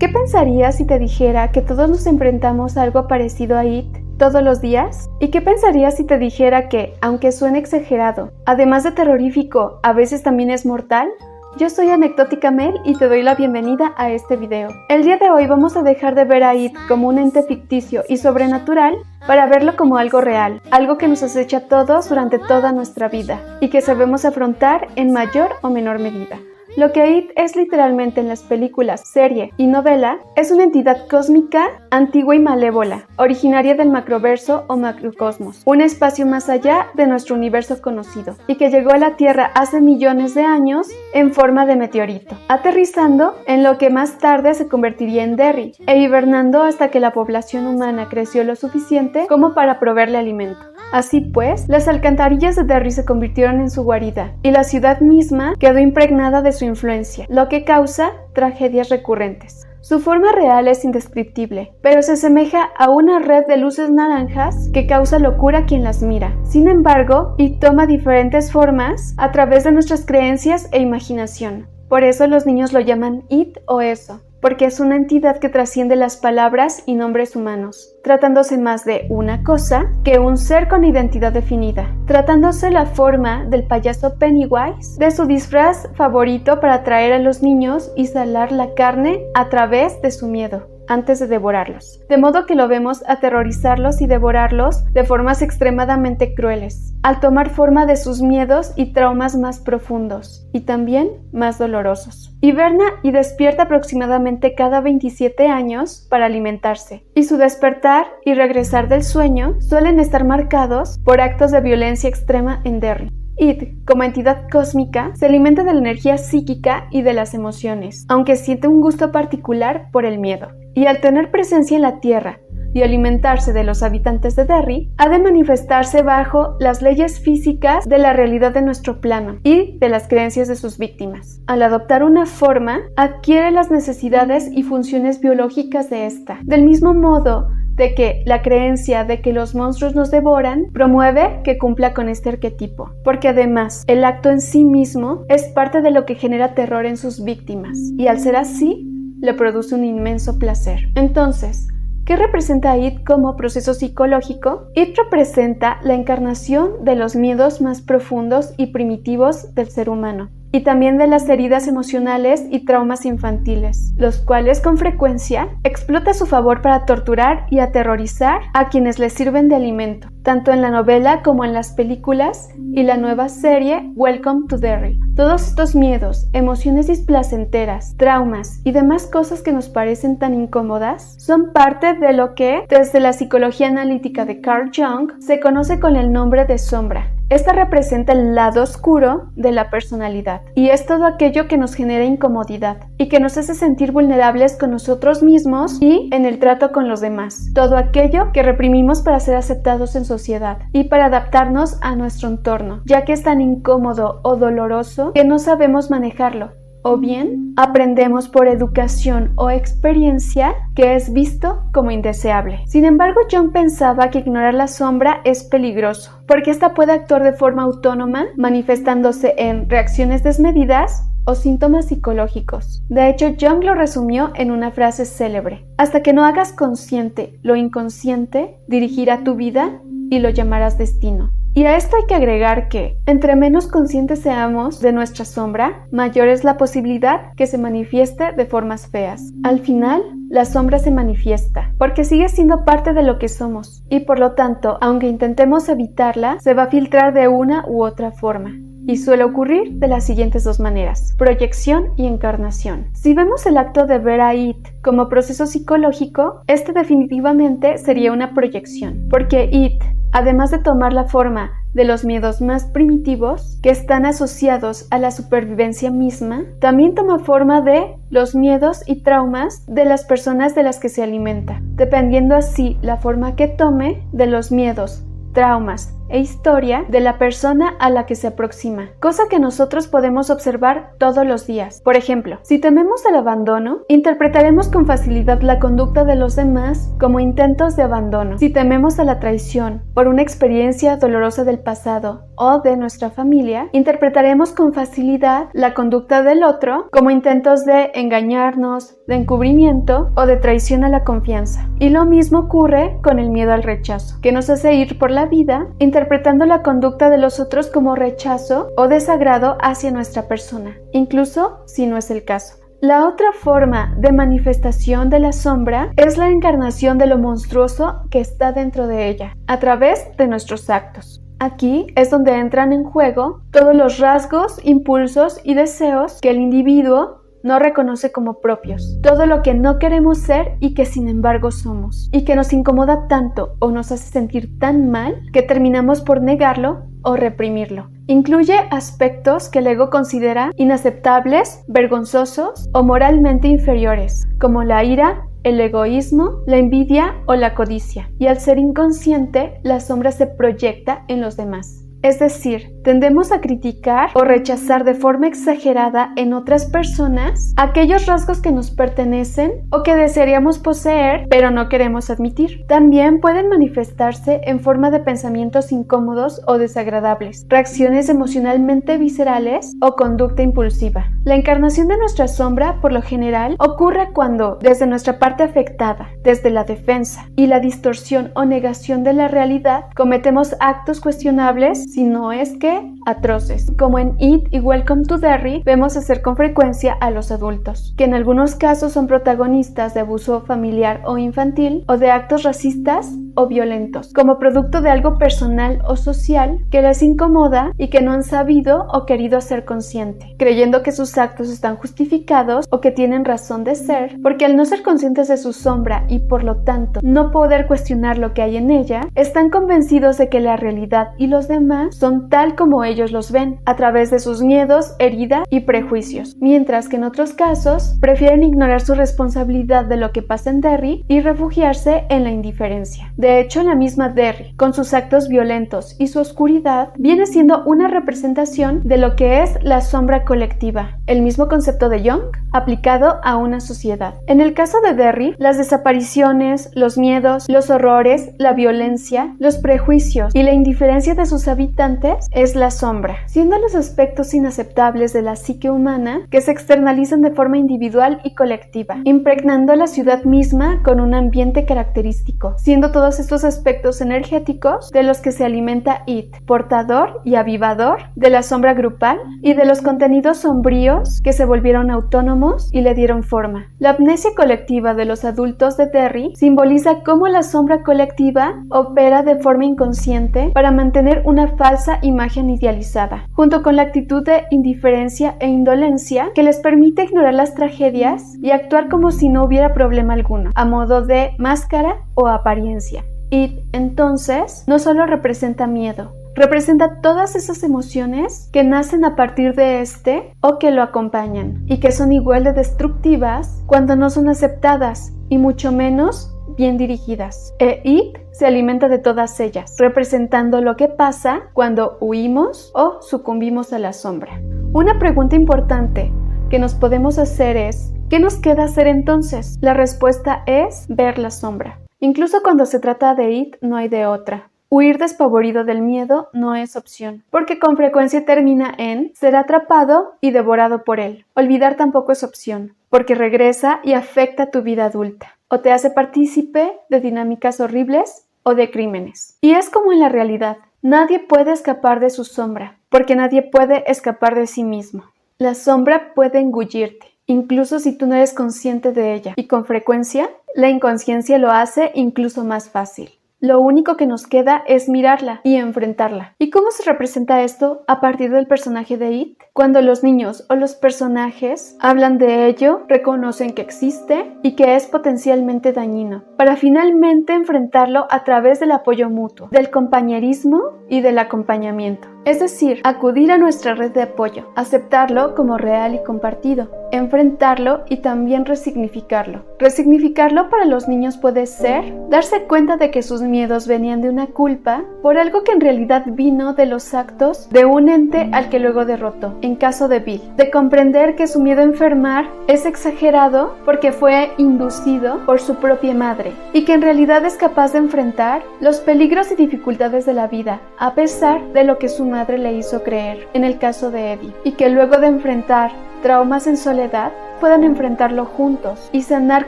¿Qué pensarías si te dijera que todos nos enfrentamos a algo parecido a It todos los días? ¿Y qué pensarías si te dijera que, aunque suene exagerado, además de terrorífico, a veces también es mortal? Yo soy Anecdótica Mel y te doy la bienvenida a este video. El día de hoy vamos a dejar de ver a It como un ente ficticio y sobrenatural para verlo como algo real, algo que nos acecha a todos durante toda nuestra vida y que sabemos afrontar en mayor o menor medida. Lo que It es literalmente en las películas, serie y novela es una entidad cósmica, antigua y malévola, originaria del macroverso o macrocosmos, un espacio más allá de nuestro universo conocido, y que llegó a la Tierra hace millones de años en forma de meteorito, aterrizando en lo que más tarde se convertiría en Derry, e hibernando hasta que la población humana creció lo suficiente como para proveerle alimento. Así pues, las alcantarillas de Derry se convirtieron en su guarida, y la ciudad misma quedó impregnada de su influencia, lo que causa tragedias recurrentes. Su forma real es indescriptible, pero se asemeja a una red de luces naranjas que causa locura a quien las mira. Sin embargo, It toma diferentes formas a través de nuestras creencias e imaginación. Por eso los niños lo llaman It o eso, porque es una entidad que trasciende las palabras y nombres humanos, tratándose más de una cosa que un ser con identidad definida, tratándose la forma del payaso Pennywise, de su disfraz favorito para atraer a los niños y salar la carne a través de su miedo, antes de devorarlos. De modo que lo vemos aterrorizarlos y devorarlos de formas extremadamente crueles, al tomar forma de sus miedos y traumas más profundos, y también más dolorosos. Hiberna y despierta aproximadamente cada 27 años para alimentarse, y su despertar y regresar del sueño suelen estar marcados por actos de violencia extrema en Derry. It, como entidad cósmica, se alimenta de la energía psíquica y de las emociones, aunque siente un gusto particular por el miedo. Y al tener presencia en la Tierra y alimentarse de los habitantes de Derry, ha de manifestarse bajo las leyes físicas de la realidad de nuestro plano y de las creencias de sus víctimas. Al adoptar una forma, adquiere las necesidades y funciones biológicas de esta. Del mismo modo de que la creencia de que los monstruos nos devoran promueve que cumpla con este arquetipo, porque además el acto en sí mismo es parte de lo que genera terror en sus víctimas, y al ser así, le produce un inmenso placer. Entonces, ¿qué representa It como proceso psicológico? It representa la encarnación de los miedos más profundos y primitivos del ser humano, y también de las heridas emocionales y traumas infantiles, los cuales con frecuencia explota a su favor para torturar y aterrorizar a quienes les sirven de alimento, tanto en la novela como en las películas y la nueva serie Welcome to Derry. Todos estos miedos, emociones displacenteras, traumas y demás cosas que nos parecen tan incómodas son parte de lo que, desde la psicología analítica de Carl Jung, se conoce con el nombre de sombra. Esta representa el lado oscuro de la personalidad y es todo aquello que nos genera incomodidad y que nos hace sentir vulnerables con nosotros mismos y en el trato con los demás. Todo aquello que reprimimos para ser aceptados en sociedad y para adaptarnos a nuestro entorno, ya que es tan incómodo o doloroso que no sabemos manejarlo. O bien, aprendemos por educación o experiencia que es visto como indeseable. Sin embargo, Jung pensaba que ignorar la sombra es peligroso, porque ésta puede actuar de forma autónoma, manifestándose en reacciones desmedidas o síntomas psicológicos. De hecho, Jung lo resumió en una frase célebre: hasta que no hagas consciente lo inconsciente, dirigirá tu vida y lo llamarás destino. Y a esto hay que agregar que, entre menos conscientes seamos de nuestra sombra, mayor es la posibilidad que se manifieste de formas feas. Al final, la sombra se manifiesta, porque sigue siendo parte de lo que somos, y por lo tanto, aunque intentemos evitarla, se va a filtrar de una u otra forma. Y suele ocurrir de las siguientes dos maneras: proyección y encarnación. Si vemos el acto de ver a It como proceso psicológico, este definitivamente sería una proyección, porque It, además de tomar la forma de los miedos más primitivos que están asociados a la supervivencia misma, también toma forma de los miedos y traumas de las personas de las que se alimenta, dependiendo así la forma que tome de los miedos, traumas e historia de la persona a la que se aproxima, cosa que nosotros podemos observar todos los días. Por ejemplo, si tememos el abandono, interpretaremos con facilidad la conducta de los demás como intentos de abandono. Si tememos a la traición por una experiencia dolorosa del pasado o de nuestra familia, interpretaremos con facilidad la conducta del otro como intentos de engañarnos, de encubrimiento o de traición a la confianza. Y lo mismo ocurre con el miedo al rechazo, que nos hace ir por la vida interpretando la conducta de los otros como rechazo o desagrado hacia nuestra persona, incluso si no es el caso. La otra forma de manifestación de la sombra es la encarnación de lo monstruoso que está dentro de ella, a través de nuestros actos. Aquí es donde entran en juego todos los rasgos, impulsos y deseos que el individuo no reconoce como propios, todo lo que no queremos ser y que sin embargo somos, y que nos incomoda tanto o nos hace sentir tan mal que terminamos por negarlo o reprimirlo. Incluye aspectos que el ego considera inaceptables, vergonzosos o moralmente inferiores, como la ira, el egoísmo, la envidia o la codicia, y al ser inconsciente, la sombra se proyecta en los demás. Es decir, tendemos a criticar o rechazar de forma exagerada en otras personas aquellos rasgos que nos pertenecen o que desearíamos poseer, pero no queremos admitir. También pueden manifestarse en forma de pensamientos incómodos o desagradables, reacciones emocionalmente viscerales o conducta impulsiva. La encarnación de nuestra sombra, por lo general, ocurre cuando, desde nuestra parte afectada, desde la defensa y la distorsión o negación de la realidad, cometemos actos cuestionables, si no es que atroces, como en It y Welcome to Derry vemos hacer con frecuencia a los adultos, que en algunos casos son protagonistas de abuso familiar o infantil o de actos racistas o violentos, como producto de algo personal o social que les incomoda y que no han sabido o querido hacer consciente, creyendo que sus actos están justificados o que tienen razón de ser, porque al no ser conscientes de su sombra y por lo tanto no poder cuestionar lo que hay en ella, están convencidos de que la realidad y los demás son tal como ellos los ven, a través de sus miedos, heridas y prejuicios, mientras que en otros casos prefieren ignorar su responsabilidad de lo que pasa en Derry y refugiarse en la indiferencia. De hecho, la misma Derry, con sus actos violentos y su oscuridad, viene siendo una representación de lo que es la sombra colectiva, el mismo concepto de Jung aplicado a una sociedad. En el caso de Derry, las desapariciones, los miedos, los horrores, la violencia, los prejuicios y la indiferencia de sus habitantes es la sombra, siendo los aspectos inaceptables de la psique humana que se externalizan de forma individual y colectiva, impregnando la ciudad misma con un ambiente característico, siendo todos estos aspectos energéticos de los que se alimenta It, portador y avivador de la sombra grupal y de los contenidos sombríos que se volvieron autónomos y le dieron forma. La amnesia colectiva de los adultos de Derry simboliza cómo la sombra colectiva opera de forma inconsciente para mantener una falsa imagen idealizada, junto con la actitud de indiferencia e indolencia que les permite ignorar las tragedias y actuar como si no hubiera problema alguno, a modo de máscara o apariencia. It, entonces, no solo representa miedo, representa todas esas emociones que nacen a partir de este o que lo acompañan, y que son igual de destructivas cuando no son aceptadas, y mucho menos bien dirigidas. It se alimenta de todas ellas, representando lo que pasa cuando huimos o sucumbimos a la sombra. Una pregunta importante que nos podemos hacer es, ¿qué nos queda hacer entonces? La respuesta es ver la sombra. Incluso cuando se trata de It, no hay de otra. Huir despavorido del miedo no es opción, porque con frecuencia termina en ser atrapado y devorado por él. Olvidar tampoco es opción, porque regresa y afecta tu vida adulta, o te hace partícipe de dinámicas horribles o de crímenes. Y es como en la realidad, nadie puede escapar de su sombra, porque nadie puede escapar de sí mismo. La sombra puede engullirte, incluso si tú no eres consciente de ella, y con frecuencia, la inconsciencia lo hace incluso más fácil. Lo único que nos queda es mirarla y enfrentarla. ¿Y cómo se representa esto a partir del personaje de It? Cuando los niños o los personajes hablan de ello, reconocen que existe y que es potencialmente dañino, para finalmente enfrentarlo a través del apoyo mutuo, del compañerismo y del acompañamiento. Es decir, acudir a nuestra red de apoyo, aceptarlo como real y compartido, enfrentarlo y también resignificarlo. Resignificarlo para los niños puede ser darse cuenta de que sus miedos venían de una culpa por algo que en realidad vino de los actos de un ente al que luego derrotó, en caso de Bill. De comprender que su miedo a enfermar es exagerado porque fue inducido por su propia madre y que en realidad es capaz de enfrentar los peligros y dificultades de la vida, a pesar de lo que su madre le hizo creer, en el caso de Eddie, y que luego de enfrentar traumas en soledad, puedan enfrentarlo juntos y sanar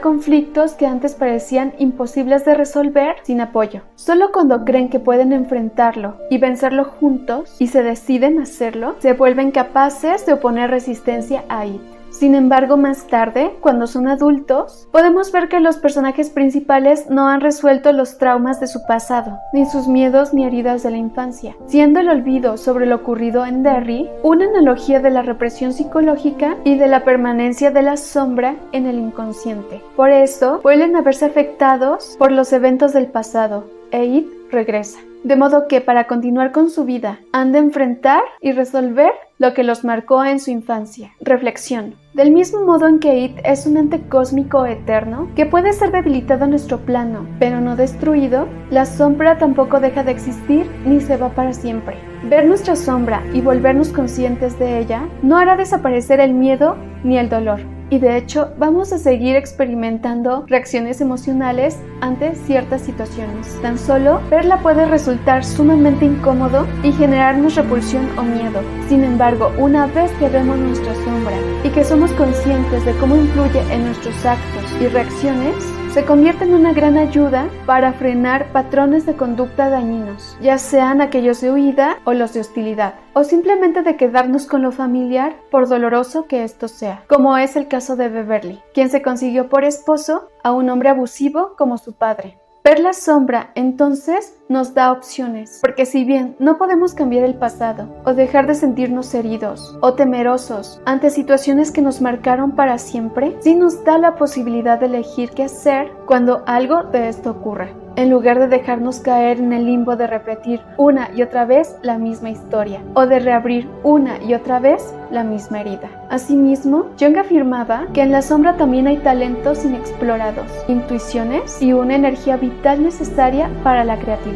conflictos que antes parecían imposibles de resolver sin apoyo. Solo cuando creen que pueden enfrentarlo y vencerlo juntos y se deciden hacerlo, se vuelven capaces de oponer resistencia a It. Sin embargo, más tarde, cuando son adultos, podemos ver que los personajes principales no han resuelto los traumas de su pasado, ni sus miedos ni heridas de la infancia, siendo el olvido sobre lo ocurrido en Derry una analogía de la represión psicológica y de la permanencia de la sombra en el inconsciente. Por eso, vuelven a verse afectados por los eventos del pasado, e It regresa. De modo que para continuar con su vida han de enfrentar y resolver lo que los marcó en su infancia. Reflexión. Del mismo modo en que It es un ente cósmico eterno que puede ser debilitado en nuestro plano, pero no destruido, la sombra tampoco deja de existir ni se va para siempre. Ver nuestra sombra y volvernos conscientes de ella no hará desaparecer el miedo ni el dolor. Y de hecho, vamos a seguir experimentando reacciones emocionales ante ciertas situaciones. Tan solo verla puede resultar sumamente incómodo y generarnos repulsión o miedo. Sin embargo, una vez que vemos nuestra sombra y que somos conscientes de cómo influye en nuestros actos y reacciones, se convierte en una gran ayuda para frenar patrones de conducta dañinos, ya sean aquellos de huida o los de hostilidad, o simplemente de quedarnos con lo familiar por doloroso que esto sea, como es el caso de Beverly, quien se consiguió por esposo a un hombre abusivo como su padre. Ver la sombra, entonces, nos da opciones, porque si bien no podemos cambiar el pasado, o dejar de sentirnos heridos o temerosos ante situaciones que nos marcaron para siempre, sí nos da la posibilidad de elegir qué hacer cuando algo de esto ocurra, en lugar de dejarnos caer en el limbo de repetir una y otra vez la misma historia, o de reabrir una y otra vez la misma herida. Asimismo, Jung afirmaba que en la sombra también hay talentos inexplorados, intuiciones y una energía vital necesaria para la creatividad.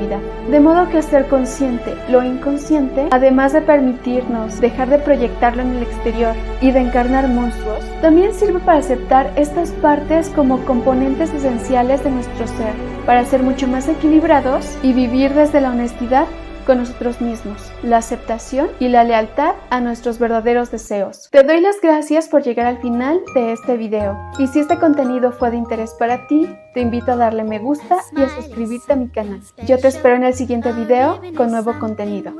De modo que hacer consciente lo inconsciente, además de permitirnos dejar de proyectarlo en el exterior y de encarnar monstruos, también sirve para aceptar estas partes como componentes esenciales de nuestro ser, para ser mucho más equilibrados y vivir desde la honestidad con nosotros mismos, la aceptación y la lealtad a nuestros verdaderos deseos. Te doy las gracias por llegar al final de este video, y si este contenido fue de interés para ti, te invito a darle me gusta y a suscribirte a mi canal. Yo te espero en el siguiente video con nuevo contenido.